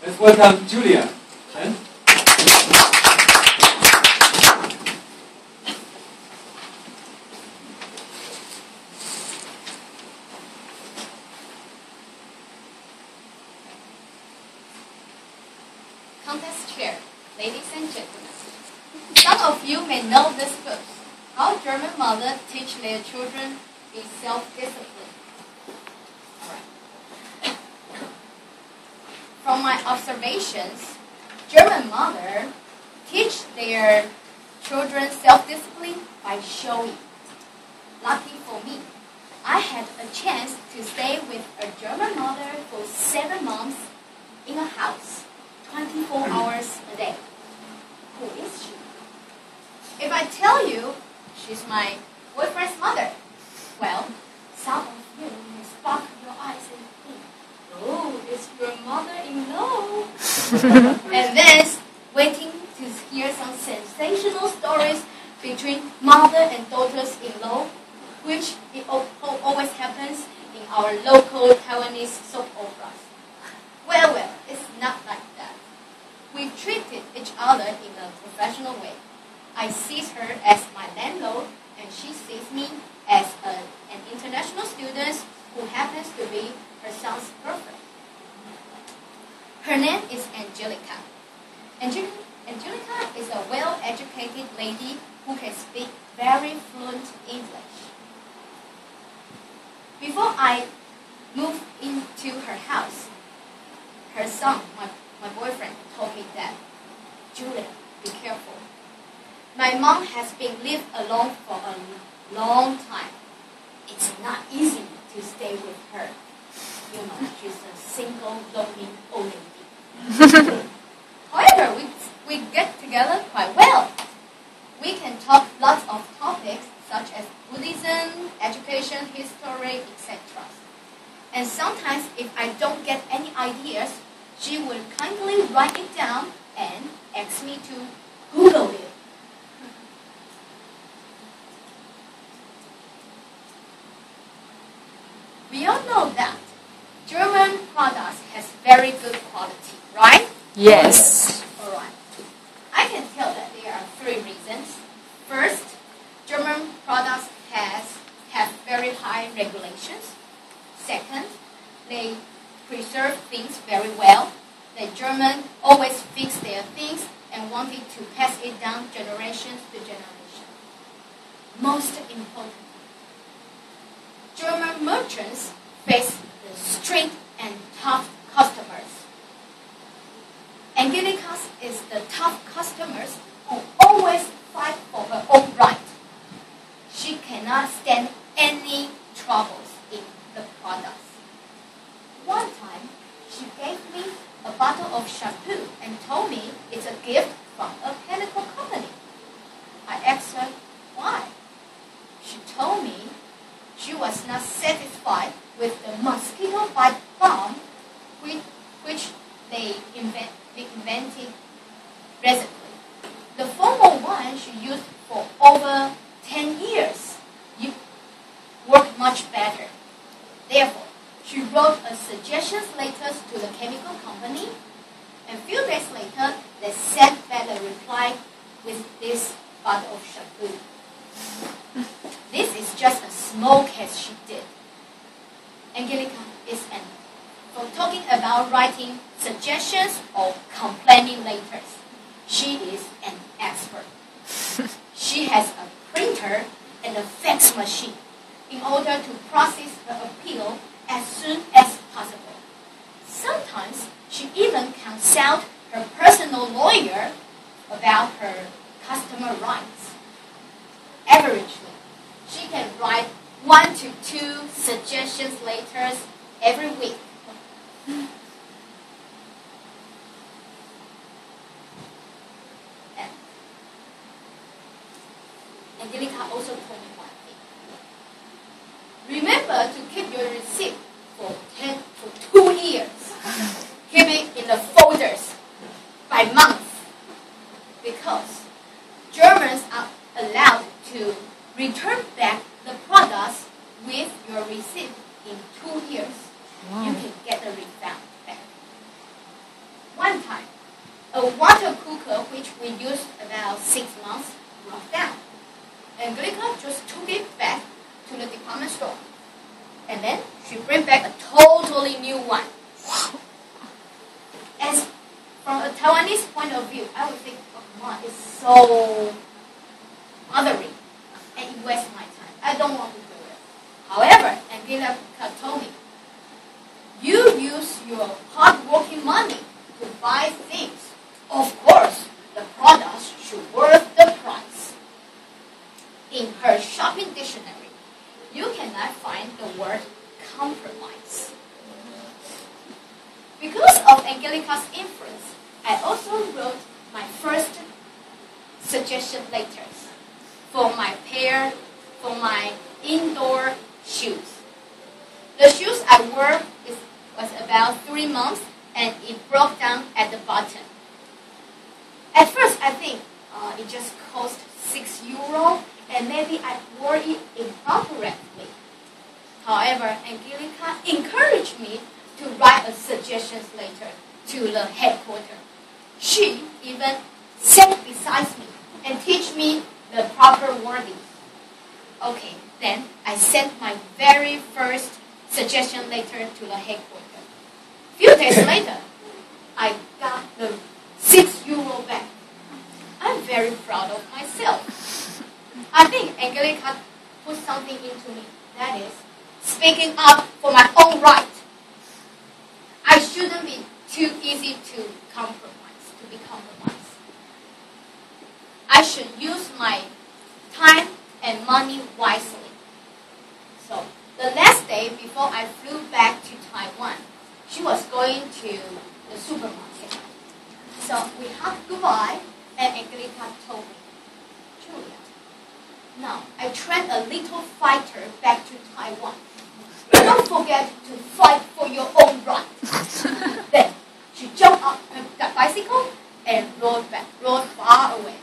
Let's welcome Julia. Chen. Contest chair, ladies and gentlemen. Some of you may know this book, How German Mothers Teach Their Children in Self-Discipline. Alright. From my observations, German mothers teach their children self-discipline by showing. Lucky for me, I had a chance to stay with a German mother for 7 months in a house. 24 hours a day. Who is she? If I tell you she's my boyfriend's mother, well, some of you may spark your eyes and think, oh, it's your mother-in-law. And then waiting to hear some sensational stories between mother and daughters-in-law, which it always happens in our local Taiwanese soap operas. Well, it's not like that. We treated each other in a professional way. I see her as my landlord, and she sees me as an international student who happens to be her son's girlfriend. Her name is Angelica. Angelica is a well-educated lady who can speak very fluent English. Before I moved into her house, her son, my boyfriend, told me that, Julia, be careful. My mom has been lived alone for a long time. It's not easy to stay with her. You know, she's a single, lonely old lady. However, we get together quite well. We can talk lots of topics such as Buddhism, education, history, etc. And sometimes if I don't get any ideas, she will kindly write it down and ask me to Google it. We all know that German products has very good quality, right? Yes. Alright. I can tell that there are 3 reasons. First, German products have very high regulations. Second, they preserve things very well. The Germans always fix their things and wanted to pass it down generations to generation. Most importantly, German merchants face the strict and tough customers. Angelica is the tough customers who always fight for her own right. She cannot stand any troubles in the products. One time, she gave me a bottle of shampoo and told me it's a gift from a chemical company. I asked her why. She told me she was not satisfied with the mosquito bite balm which they invented recently. The former one she used for over 10 years worked much better. Therefore, she wrote a suggestions letter to the chemical company, and a few days later, they sent back a reply with this bottle of shampoo. This is just a small case she did. Angelica is for talking about writing suggestions or complaining letters. She is an expert. She has a printer and a fax machine in order to process her appeal as soon as possible. Sometimes she even consults her personal lawyer about her customer rights. Averagely, she can write 1 to 2 suggestions letters every week. Angelica also told me one thing. Remember to keep your receipt for 2 years. Keep it in the folders by month, because Germans are allowed to return back the products with your receipt in 2 years. Wow. You can get the refund back. a water cooker which we used about 6 months broke down. Angelica just took it back to the department store. And then she bring back a totally new one. As from a Taiwanese point of view, I would think, oh, Mom, it's so bothering and it wastes my time. I don't want to do it. However, Angelica told me, you use your hard-working money to buy things. Of course, the products should worth the price. In her shopping dictionary, you cannot find the word compromise. Because of Angelica's influence, I also wrote my first suggestion letters for my indoor shoes. The shoes I wore was about 3 months and it broke down at the bottom. At first I think it just cost €6 and maybe I wore it inappropriately. However, Angelica encouraged me to write a suggestions letter to the headquarters. She even sat beside me and teach me the proper wording. Okay, then I sent my very first suggestion letter to the headquarters. Few days later, I got the €6 back. I'm very proud of myself. I think Angelica put something into me, that is, speaking up for my own right. I shouldn't be too easy to be compromised. I should use my time and money wisely. So, the last day before I flew back to Taiwan, she was going to the supermarket. So, we hugged goodbye, and Angelica told me, Julia, now I trained a little fighter back to Taiwan. Don't forget to fight for your own right. Then she jumped off her bicycle and rode far away.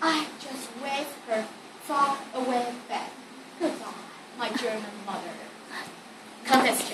I just waved her far away back. Goodbye, my German mother. Contest